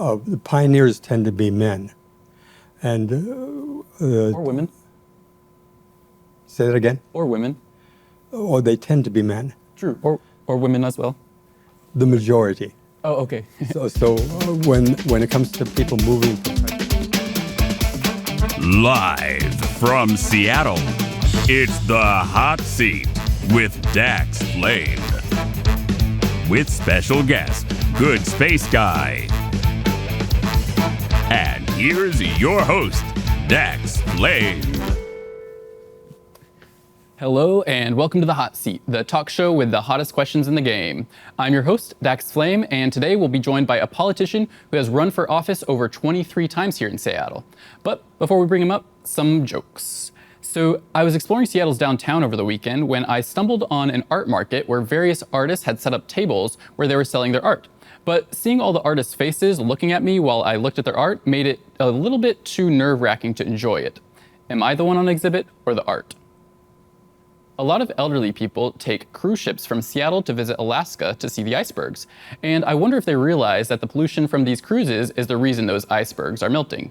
The pioneers tend to be men. And Or women. say that again? Or women. Or they tend to be men. True. Or women as well. The majority. Oh, okay. So when it comes to people moving, Live from Seattle, it's the Hot Seat with Dax Flame. With special guest, Goodspaceguy. And here's your host, Dax Flame. Hello and welcome to The Hot Seat, the talk show with the hottest questions in the game. I'm your host, Dax Flame, and today we'll be joined by a politician who has run for office over 23 times here in Seattle. But before we bring him up, some jokes. So I was exploring Seattle's downtown over the weekend when I stumbled on an art market where various artists had set up tables where they were selling their art. But seeing all the artists' faces looking at me while I looked at their art made it a little bit too nerve-wracking to enjoy it. Am I the one on exhibit or the art? A lot of elderly people take cruise ships from Seattle to visit Alaska to see the icebergs. And I wonder if they realize that the pollution from these cruises is the reason those icebergs are melting.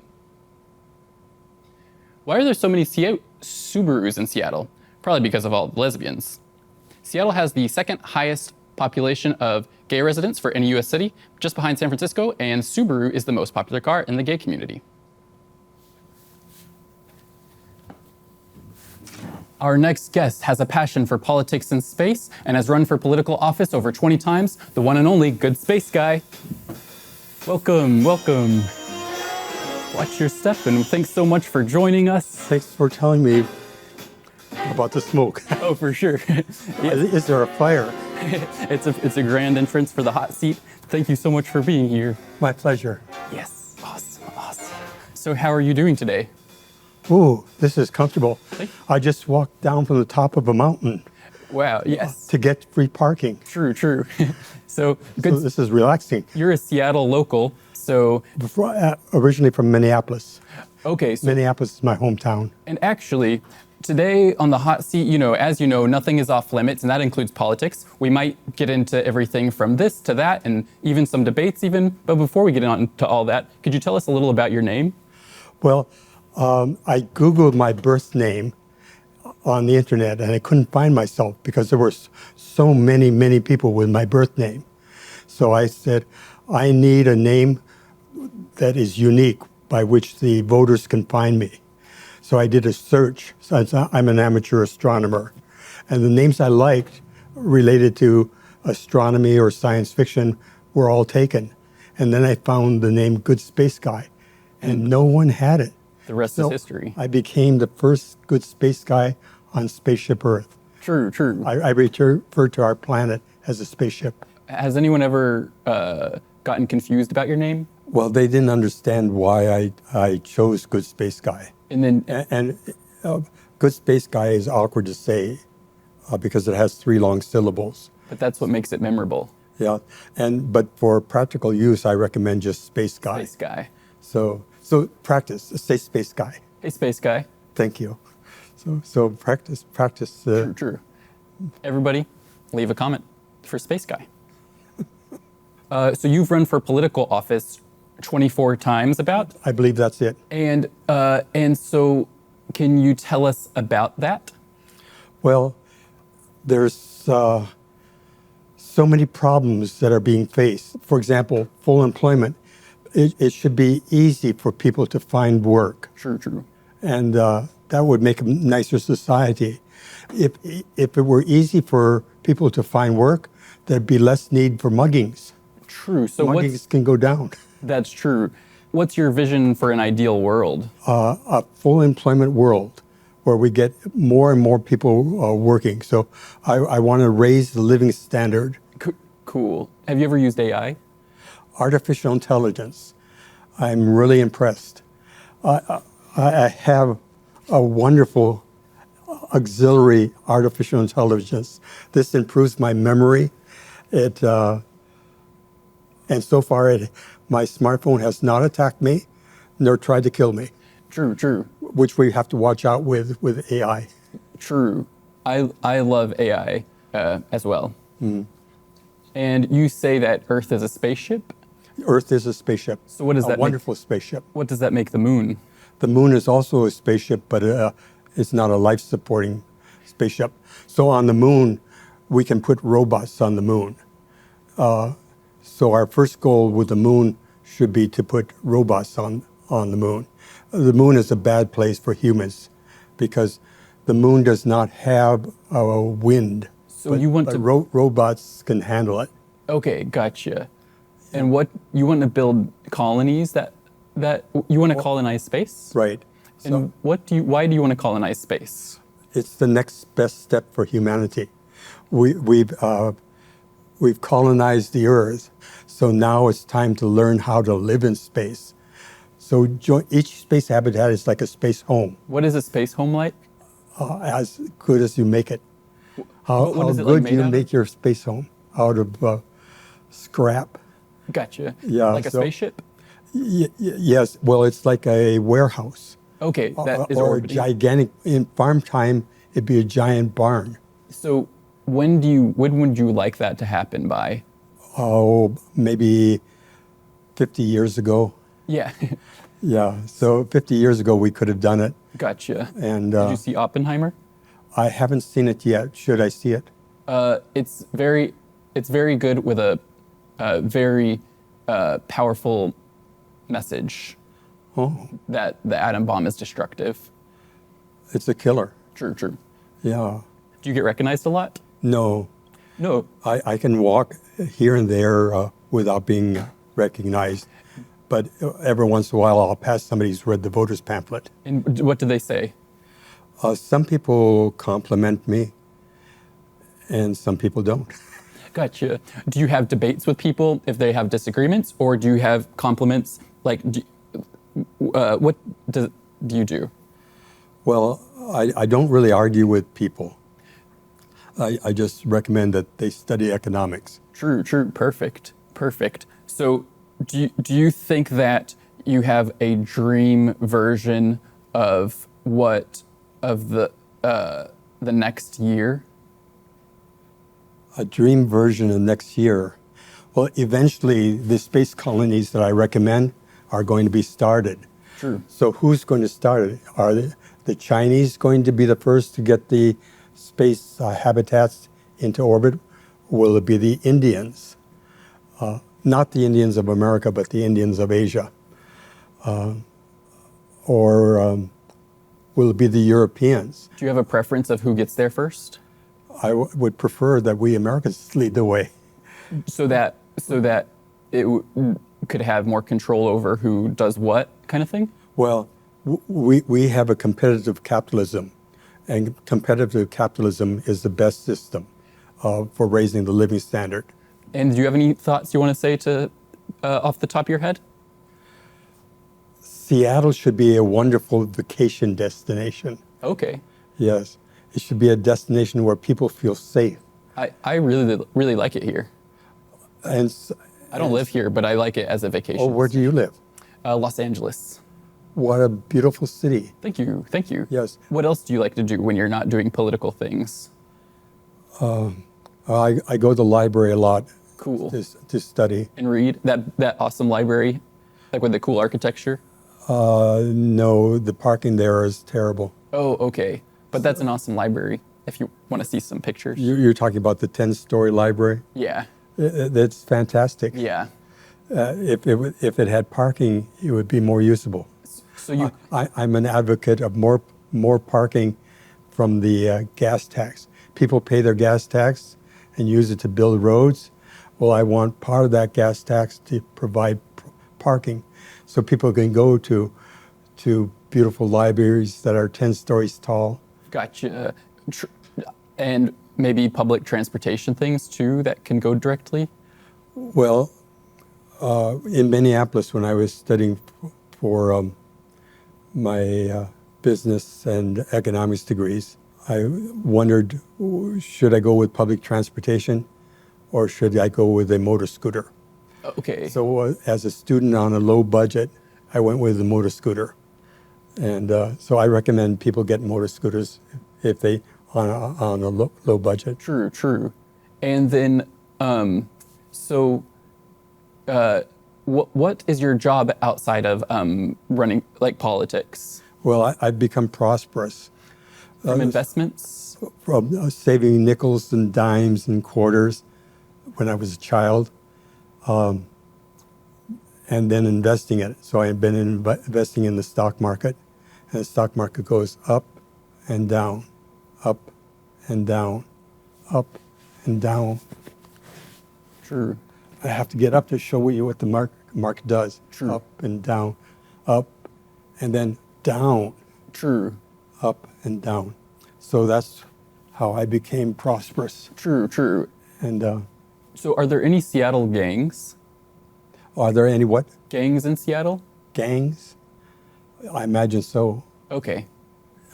Why are there so many Subarus in Seattle? Probably because of all the lesbians. Seattle has the second highest population of gay residents for any US city, just behind San Francisco, and Subaru is the most popular car in the gay community. Our next guest has a passion for politics and space and has run for political office over 20 times, the one and only Goodspaceguy. Welcome, welcome. Watch your step and thanks so much for joining us. thanks for telling me about the smoke. Oh, for sure. Is there a fire? It's a grand entrance for the hot seat. Thank you so much for being here. My pleasure. Yes, awesome, awesome. So how are you doing today? Ooh, this is comfortable. Thank you. I just walked down from the top of a mountain Wow, yes. to get free parking. True. So, So good. this is relaxing. You're a Seattle local, so Originally from Minneapolis. okay. So, Minneapolis is my hometown. and actually, today on the hot seat, as you know, nothing is off limits, and that includes politics. We might get into everything from this to that, and even some debates even. But before we get on to all that, could you tell us a little about your name? Well, I Googled my birth name on the internet and I couldn't find myself because there were so many people with my birth name. So I said, I need a name that is unique by which the voters can find me. So I did a search. So I'm an amateur astronomer. And the names I liked related to astronomy or science fiction were all taken. And then I found the name Goodspaceguy, and no one had it. The rest is history. I became the first good space guy on Spaceship Earth. True. I refer to our planet as a spaceship. Has anyone ever gotten confused about your name? Well, they didn't understand why I chose Good Space Guy. And then, And Good Space Guy is awkward to say because it has 3 long syllables. but that's what makes it memorable. Yeah, but for practical use, I recommend just Space Guy. Space Guy. So practice, say Space Guy. Hey, Space Guy. Thank you. So practice. True. Everybody, leave a comment for Space Guy. So you've run for political office 24 times about, I believe that's it. and so can you tell us about that? Well, there's so many problems that are being faced. For example, full employment. It should be easy for people to find work. True. And that would make a nicer society. If it were easy for people to find work, there'd be less need for muggings. True. So Muggings can go down. that's true. What's your vision for an ideal world? A full employment world where we get more and more people working. So I want to raise the living standard. Cool. Have you ever used AI? Artificial intelligence. I'm really impressed. I have a wonderful auxiliary artificial intelligence. This improves my memory. And so far, my smartphone has not attacked me, nor tried to kill me. True. Which we have to watch out with AI. True. I love AI as well. And you say that Earth is a spaceship? Earth is a spaceship. So what does that A wonderful spaceship. what does that make the moon? The moon is also a spaceship, but it's not a life-supporting spaceship. So on the moon, we can put robots on the moon. So our first goal with the moon should be to put robots on the moon. The moon is a bad place for humans because the moon does not have a wind. So you want but to robots can handle it. Okay, gotcha. And what you want to build colonies that you want to colonize space? Right. And why do you want to colonize space? It's the next best step for humanity. We've colonized the Earth, so now it's time to learn how to live in space. So each space habitat is like a space home, What is a space home like? as good as you make it. How what is it, like, good made do you out of? make your space home? Out of scrap. Gotcha. Yeah, Like a so- spaceship? Yes, well, it's like a warehouse. Okay, that is or a orbiting. gigantic, in farm time, it'd be a giant barn. So when would you like that to happen by? Oh, maybe 50 years ago. Yeah. Yeah, so 50 years ago we could have done it, Gotcha. and Did you see Oppenheimer? I haven't seen it yet. Should I see it? It's very good with a very powerful message Oh, that the atom bomb is destructive. it's a killer. True, true. Yeah. Do you get recognized a lot? No, No. I can walk here and there without being recognized, but every once in a while I'll pass somebody who's read the voters pamphlet. And what do they say? Some people compliment me, and some people don't. Gotcha. Do you have debates with people if they have disagreements, or do you have compliments? Like, what do you do? Well, I don't really argue with people. I just recommend that they study economics. True, true, perfect, perfect. So, do you think that you have a dream version of the next year? A dream version of next year. Well, eventually the space colonies that I recommend are going to be started. True. So who's going to start it? Are the Chinese going to be the first to get the space habitats into orbit? Will it be the Indians? Not the Indians of America, but the Indians of Asia. Or will it be the Europeans? Do you have a preference of who gets there first? I would prefer that we Americans lead the way. So that it could have more control over who does what kind of thing? Well, we have a competitive capitalism, and competitive capitalism is the best system for raising the living standard. And do you have any thoughts you want to say to off the top of your head? Seattle should be a wonderful vacation destination. Okay. Yes, it should be a destination where people feel safe. I really like it here. And I don't live here, but I like it as a vacation. oh, where do you live? Los Angeles. What a beautiful city. Thank you. Thank you. Yes. What else do you like to do when you're not doing political things? I go to the library a lot Cool. to study. And read that awesome library, like with the cool architecture. No, the parking there is terrible. Oh, okay. But that's an awesome library if you want to see some pictures. You're talking about the 10-story library? Yeah. That's fantastic. Yeah. If it had parking, it would be more usable. So you I'm an advocate of more parking from the gas tax. People pay their gas tax and use it to build roads. Well, I want part of that gas tax to provide parking, so people can go to beautiful libraries that are 10 stories tall. gotcha. And maybe public transportation things too that can go directly. Well, in Minneapolis, when I was studying for my business and economics degrees, I wondered, should I go with public transportation or should I go with a motor scooter? Okay. So as a student on a low budget, I went with the motor scooter. And so I recommend people get motor scooters if they on a low budget. True. And then, what is your job outside of running like politics? Well, I've become prosperous From investments? from saving nickels and dimes and quarters when I was a child, and then investing it. So I've been investing in the stock market, and the stock market goes up and down, up and down, up and down. True. I have to get up to show you what the market does. True. Up and down, up and then down, True. up and down. So that's how I became prosperous. True. True. And So are there any Seattle gangs? are there any what? Gangs in Seattle? Gangs? I imagine so. Okay.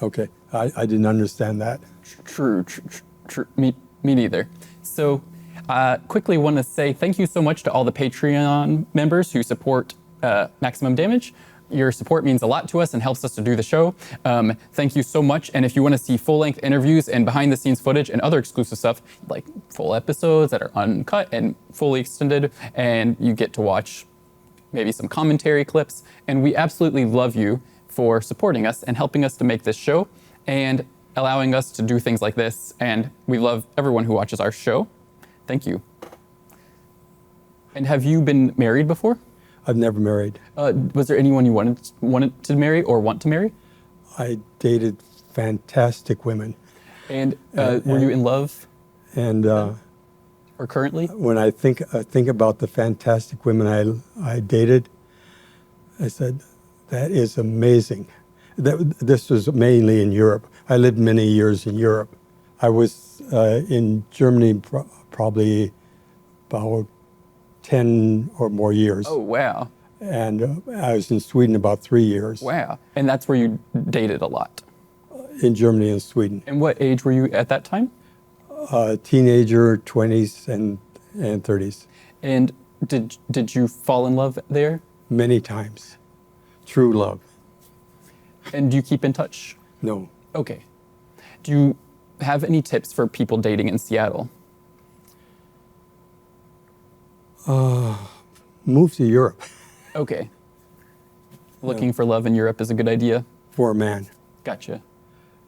Okay, I didn't understand that. True. True. Me neither. So quickly want to say thank you so much to all the Patreon members who support Maximum Damage. Your support means a lot to us and helps us to do the show. Thank you so much. And if you want to see full-length interviews and behind-the-scenes footage and other exclusive stuff, like full episodes that are uncut and fully extended, and you get to watch maybe some commentary clips, and we absolutely love you for supporting us and helping us to make this show and allowing us to do things like this. And we love everyone who watches our show. Thank you. And have you been married before? I've never married. Was there anyone you wanted to marry or want to marry? I dated fantastic women. And were you in love And or currently? when I think about the fantastic women I dated, I said, that is amazing. This was mainly in Europe. I lived many years in Europe. I was in Germany probably about 10 or more years. Oh, wow. And I was in Sweden about 3 years. Wow. And that's where you dated a lot. In Germany and Sweden. And what age were you at that time? Teenager, 20s and 30s. And did you fall in love there? Many times. True love. And do you keep in touch? No. Okay. Do you have any tips for people dating in Seattle? Move to Europe Okay. Looking for love in Europe is a good idea. for a man. Gotcha.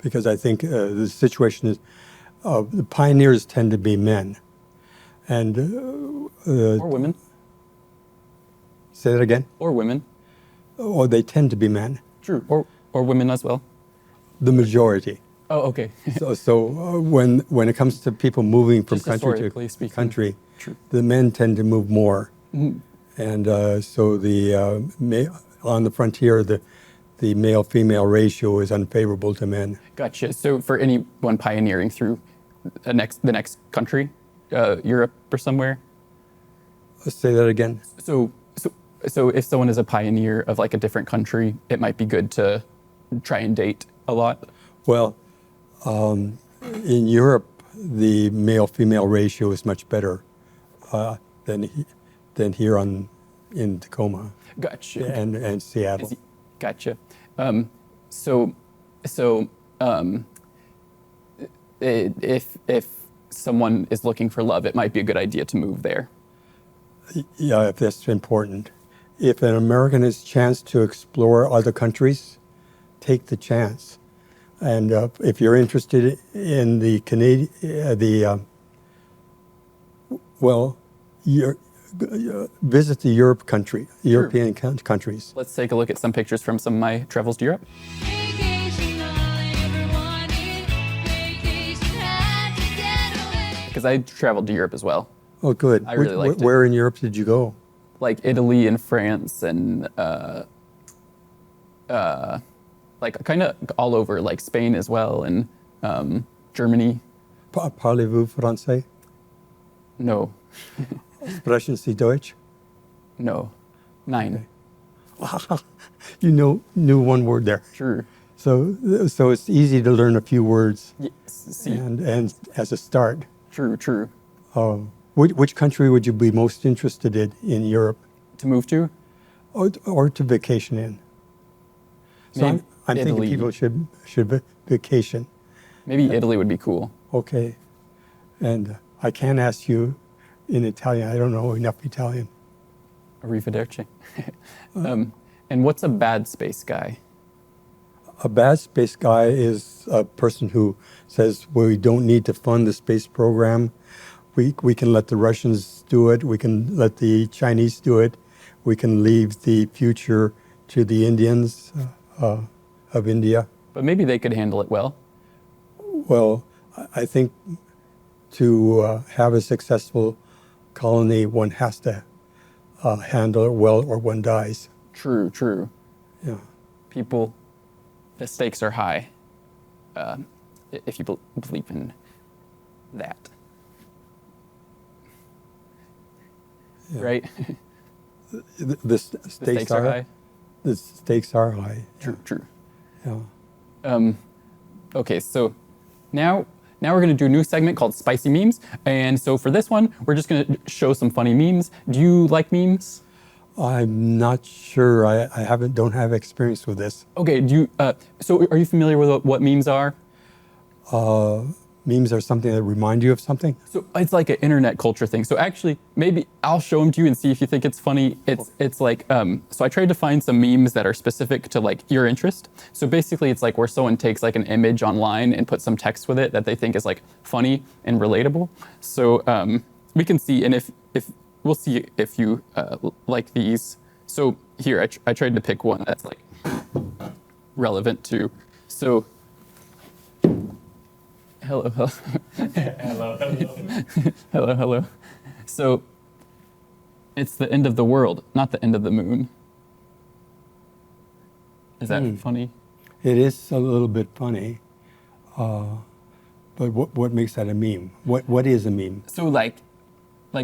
Because I think the situation is, the pioneers tend to be men. And Or women. say that again? Or women. Or they tend to be men. True. Or women as well. The majority. Oh, okay. So when it comes to people moving from Just country historically to speaking. country, True. the men tend to move more. Mhm. And so on the frontier, the male-female ratio is unfavorable to men. Gotcha. So for anyone pioneering through the next country, Europe or somewhere. Say that again. So if someone is a pioneer of like a different country, it might be good to try and date a lot. Well, in Europe, the male-female ratio is much better than here in Tacoma Gotcha. and Seattle. Gotcha. If someone is looking for love, it might be a good idea to move there. Yeah, if that's important. If an American has a chance to explore other countries, take the chance. And if you're interested in the visit the European countries. Let's take a look at some pictures from some of my travels to Europe. Because I traveled to Europe as well. Oh, good. I really liked it. Where in Europe did you go? Like Italy and France and like kind of all over, like Spain as well and Germany. Parlez-vous français? No, Sprechen Sie Deutsch? no, 9. You knew one word there. True. So it's easy to learn a few words Yes, see, and as a start. true. Which country would you be most interested in Europe To move to? or to vacation in? So Maybe I'm thinking Italy. people should vacation. Maybe Italy would be cool. Okay. And I can't ask you in Italian. I don't know enough Italian. Arrivederci. And what's a bad space guy? A bad space guy is a person who says, well, we don't need to fund the space program. We can let the Russians do it. We can let the Chinese do it. We can leave the future to the Indians of India. But maybe they could handle it well. Well, I think to have a successful colony, one has to handle it well or one dies. True, true. Yeah. People, the stakes are high if you believe in that. Yeah. Right? The stakes are high? The stakes are high. True, true. Yeah. Okay, so now we're going to do a new segment called Spicy Memes. And so for this one, we're just going to show some funny memes. Do you like memes? I'm not sure. I don't have experience with this. Okay, so are you familiar with what memes are? Memes are something that remind you of something. So it's like an internet culture thing. So actually, maybe I'll show them to you and see if you think it's funny. It's like, so I tried to find some memes that are specific to like your interest. So basically it's like where someone takes like an image online and puts some text with it that they think is like funny and relatable. So we can see, and if we'll see if you like these. So here, I tried to pick one that's like relevant to, so hello. Hello, hello. Hello, hello. So it's the end of the world, not the end of the moon. Is that funny? It is a little bit funny, but what makes that a meme? What is a meme? So like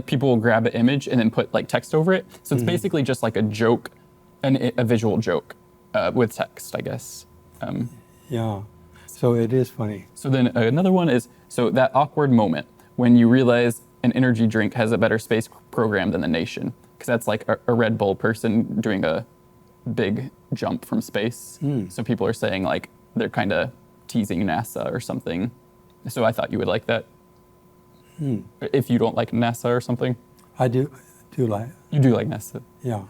people will grab an image and then put like text over it. So it's basically just like a joke, a visual joke with text, I guess. Yeah, so it is funny. So then another one is, so that awkward moment when you realize an energy drink has a better space program than the nation. Because that's like a Red Bull person doing a big jump from space. So people are saying like they're kind of teasing NASA or something. So I thought you would like that. If you don't like NASA or something. I do like. You do like NASA. Yeah.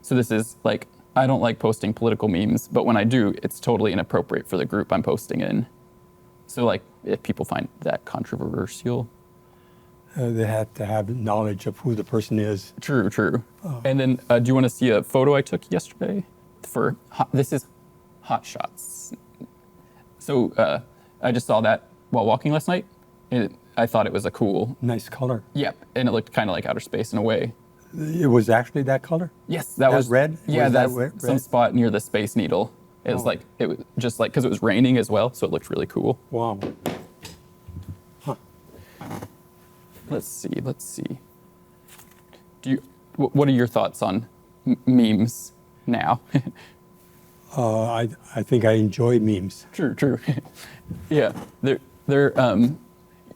So this is like, I don't like posting political memes, but when I do, it's totally inappropriate for the group I'm posting in. So like, if people find that controversial. They have to have knowledge of who the person is. True, true. And then, do you want to see a photo I took yesterday? This is Hot Shots. So I just saw that while walking last night. I thought it was a cool. Nice color. Yep, and it looked kind of like outer space in a way. It was actually that color? Yes, that was red? Yeah, was that's red? some spot near the Space Needle. It was just like, because it was raining as well, so it looked really cool. Wow. Huh. Let's see. What are your thoughts on memes now? I think I enjoy memes. True. Yeah, they're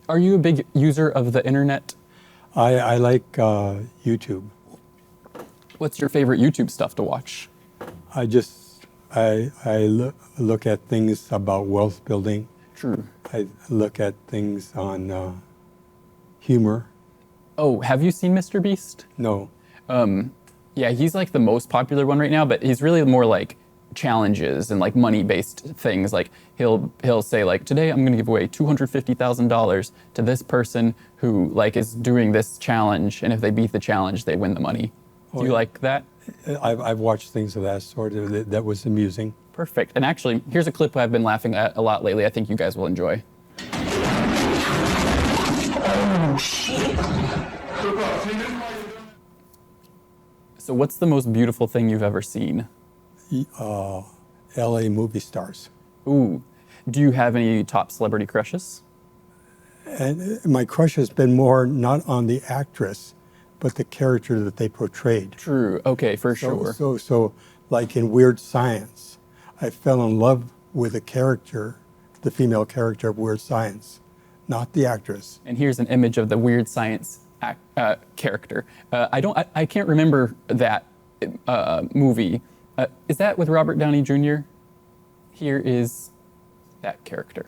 are you a big user of the internet? I like YouTube. What's your favorite YouTube stuff to watch? I look at things about wealth building. True. I look at things on humor. Oh, have you seen Mr. Beast? No. Yeah, he's like the most popular one right now, but he's really more like challenges and like money-based things. Like he'll say like, today I'm gonna give away $250,000 to this person who like is doing this challenge, and if they beat the challenge, they win the money. Do you like that? I've watched things of that sort. That was amusing. Perfect. And actually, here's a clip I've been laughing at a lot lately. I think you guys will enjoy. Oh, shit. So what's the most beautiful thing you've ever seen? LA movie stars. Ooh. Do you have any top celebrity crushes? And my crush has been more not on the actress, but the character that they portrayed. True. Okay, for sure. So like in Weird Science, I fell in love with the character, the female character of Weird Science, not the actress. And here's an image of the Weird Science character. I can't remember that movie. Is that with Robert Downey Jr.? Here is that character.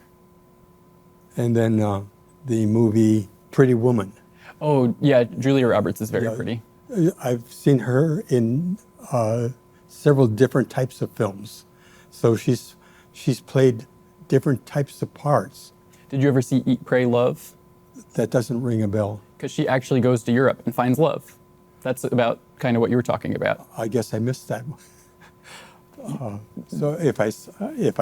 And then the movie Pretty Woman. Oh, yeah, Julia Roberts is very pretty. I've seen her in several different types of films. So she's played different types of parts. Did you ever see Eat, Pray, Love? That doesn't ring a bell. Because she actually goes to Europe and finds love. That's about kind of what you were talking about. I guess I missed that one. So if I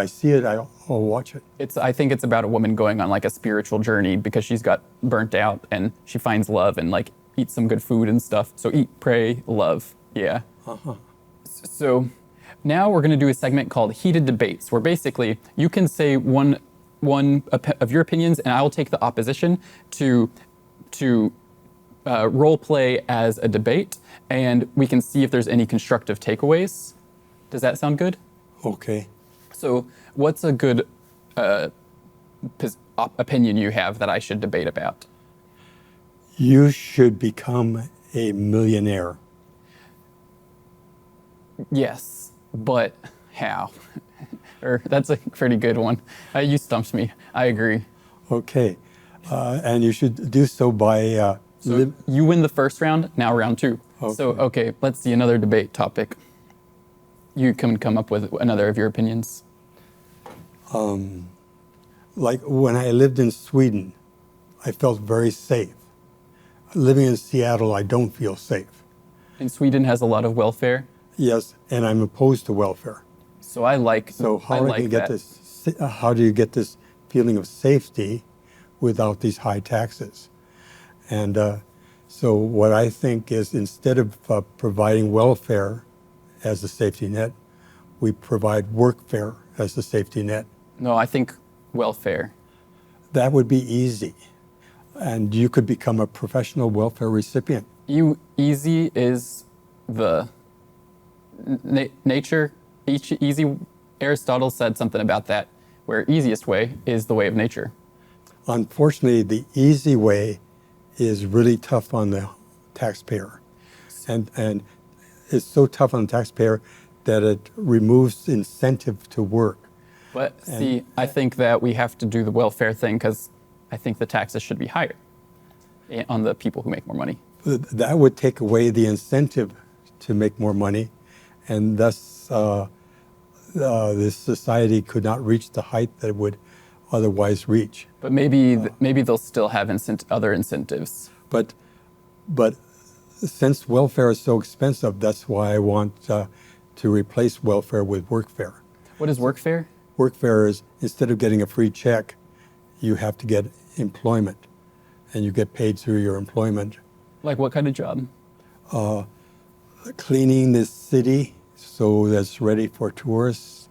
see it, I'll watch it. I think it's about a woman going on like a spiritual journey because she's got burnt out and she finds love and like eats some good food and stuff. So eat, pray, love. Yeah. So now we're going to do a segment called Heated Debates, where basically you can say one of your opinions and I will take the opposition to role play as a debate, and we can see if there's any constructive takeaways. Does that sound good? Okay. So what's a good opinion you have that I should debate about? You should become a millionaire. Yes, but how? That's a pretty good one. You stumped me. I agree. Okay. And you should do so by... So you win the first round, now round two. Okay. So, okay, let's see another debate topic. You can come up with another of your opinions. Like when I lived in Sweden, I felt very safe. Living in Seattle, I don't feel safe. And Sweden has a lot of welfare. Yes, and I'm opposed to welfare. So I like. So how I do like you get that. this? How do you get this feeling of safety without these high taxes? And so what I think is, instead of providing welfare as a safety net, we provide workfare as a safety net. No, I think welfare. That would be easy, and you could become a professional welfare recipient. Easy is the nature. Easy. Aristotle said something about that, where easiest way is the way of nature. Unfortunately, the easy way is really tough on the taxpayer, and it's so tough on the taxpayer that it removes incentive to work. But see, I think that we have to do the welfare thing because I think the taxes should be higher on the people who make more money. That would take away the incentive to make more money, and thus this society could not reach the height that it would otherwise reach. But maybe they'll still have other incentives. But since welfare is so expensive, that's why I want to replace welfare with workfare. What is workfare? Workfare is, instead of getting a free check, you have to get employment, and you get paid through your employment. Like what kind of job? Cleaning the city so that's ready for tourists,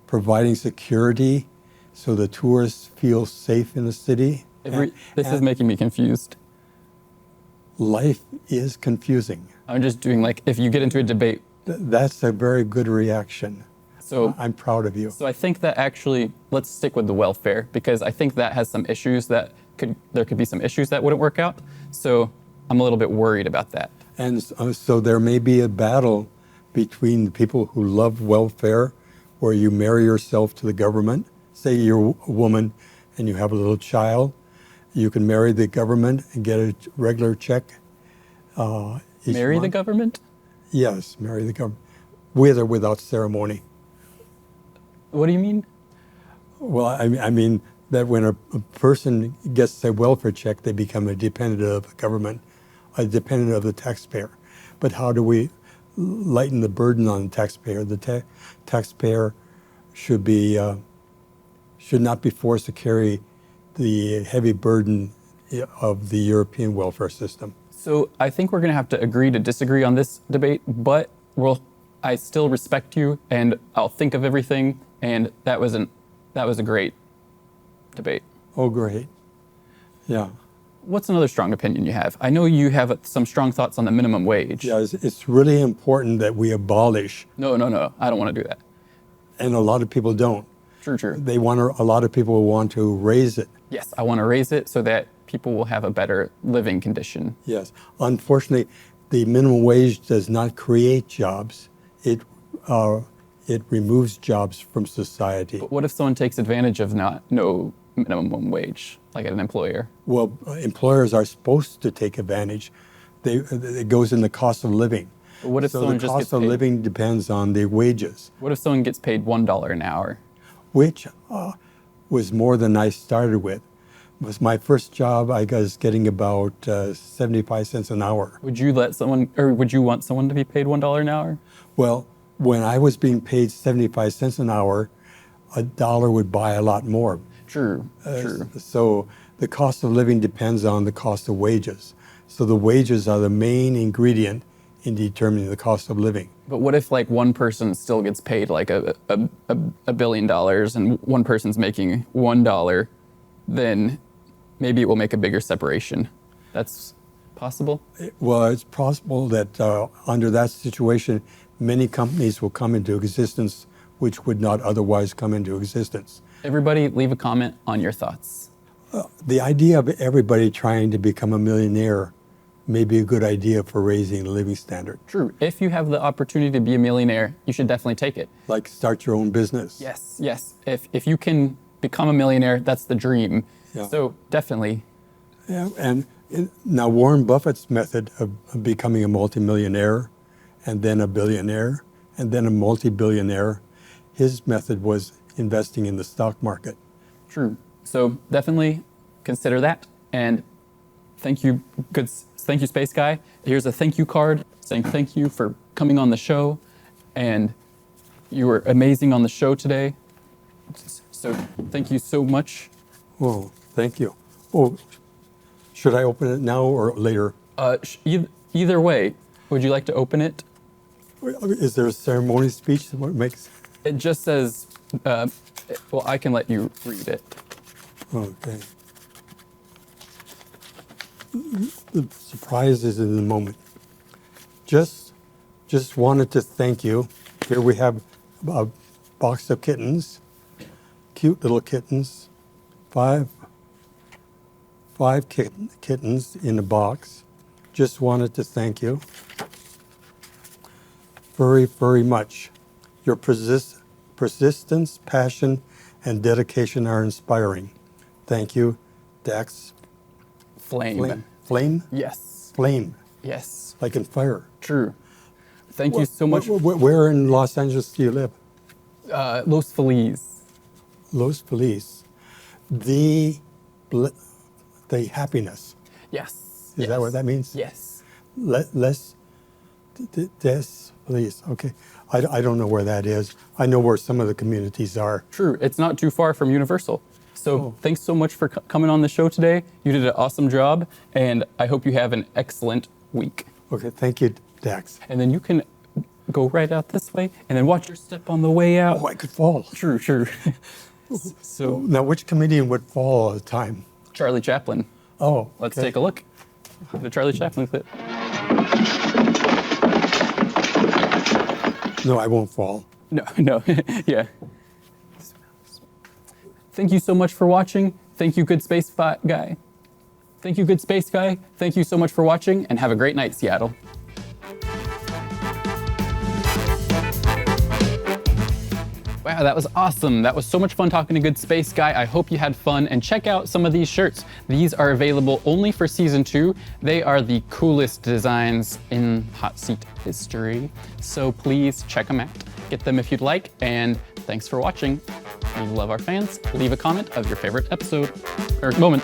providing security so the tourists feel safe in the city. This is making me confused. Life is confusing. I'm just doing like, if you get into a debate. That's a very good reaction. So I'm proud of you. So I think that actually, let's stick with the welfare, because I think that has some issues there could be some issues that wouldn't work out. So I'm a little bit worried about that. And so there may be a battle between the people who love welfare, where you marry yourself to the government. Say you're a woman and you have a little child. You can marry the government and get a regular check. Marry the government? Yes, marry the government, with or without ceremony. What do you mean? Well, I mean that when a person gets a welfare check, they become a dependent of the government, a dependent of the taxpayer. But how do we lighten the burden on the taxpayer? The taxpayer should not be forced to carry the heavy burden of the European welfare system. So I think we're going to have to agree to disagree on this debate, but I still respect you, and I'll think of everything. And that was a great debate. Oh, great. Yeah. What's another strong opinion you have? I know you have some strong thoughts on the minimum wage. Yeah, it's really important that we abolish. No. I don't want to do that. And a lot of people don't. True. A lot of people want to raise it. Yes, I want to raise it so that people will have a better living condition. Yes. Unfortunately, the minimum wage does not create jobs. It removes jobs from society. But what if someone takes advantage of no minimum wage, like at an employer? Well, employers are supposed to take advantage, it goes in the cost of living. What if so someone the just cost gets of paid? living depends on the wages, What if someone gets paid $1 an hour? which was more than I started with. It was my first job. I was getting about 75 cents an hour. Would you let someone, or would you want someone to be paid $1 an hour? Well, when I was being paid 75 cents an hour, a dollar would buy a lot more. True, true. So the cost of living depends on the cost of wages. So the wages are the main ingredient in determining the cost of living. But what if like one person still gets paid like a billion dollars and one person's making $1, then maybe it will make a bigger separation. That's possible? Well, it's possible that under that situation, many companies will come into existence which would not otherwise come into existence. Everybody leave a comment on your thoughts. The idea of everybody trying to become a millionaire may be a good idea for raising the living standard. True. If you have the opportunity to be a millionaire, you should definitely take it. Like start your own business. Yes, yes. If you can become a millionaire, that's the dream. Yeah. So definitely. Yeah, and now Warren Buffett's method of becoming a multimillionaire and then a billionaire and then a multi-billionaire, his method was investing in the stock market. True. So definitely consider that. And thank you, Space Guy. Here's a thank you card saying thank you for coming on the show. And you were amazing on the show today. So thank you so much. Oh, thank you. Oh, should I open it now or later? Either way, would you like to open it? Is there a ceremony speech that makes? It just says, well, I can let you read it. Okay. The surprise is in the moment. Just wanted to thank you. Here we have a box of kittens, cute little kittens, five kittens in a box. Just wanted to thank you very, very much. Your persistence, passion, and dedication are inspiring. Thank you, Dax. Flame. Flame? Yes. Flame, Yes. like in fire. True. Thank you so much. Where in Los Angeles do you live? Los Feliz. Los Feliz. The happiness. Yes. Is that what that means? Yes. Des Feliz. Okay. I don't know where that is. I know where some of the communities are. True. It's not too far from Universal. So thanks so much for coming on the show today. You did an awesome job, and I hope you have an excellent week. Okay. Thank you, Dax. And then you can go right out this way, and then watch your step on the way out. Oh, I could fall. True, true. So, Now, which comedian would fall all the time? Charlie Chaplin. Oh, Let's okay. take a look. The Charlie Chaplin clip. No, I won't fall. No, no, yeah. Thank you so much for watching. Thank you, Good Space Guy. Thank you, Good Space Guy. Thank you so much for watching, and have a great night, Seattle. Wow, that was awesome. That was so much fun talking to Good Space Guy. I hope you had fun, and check out some of these shirts. These are available only for season 2. They are the coolest designs in hot seat history. So please check them out. Get them if you'd like, and thanks for watching. We love our fans. Leave a comment of your favorite episode or moment.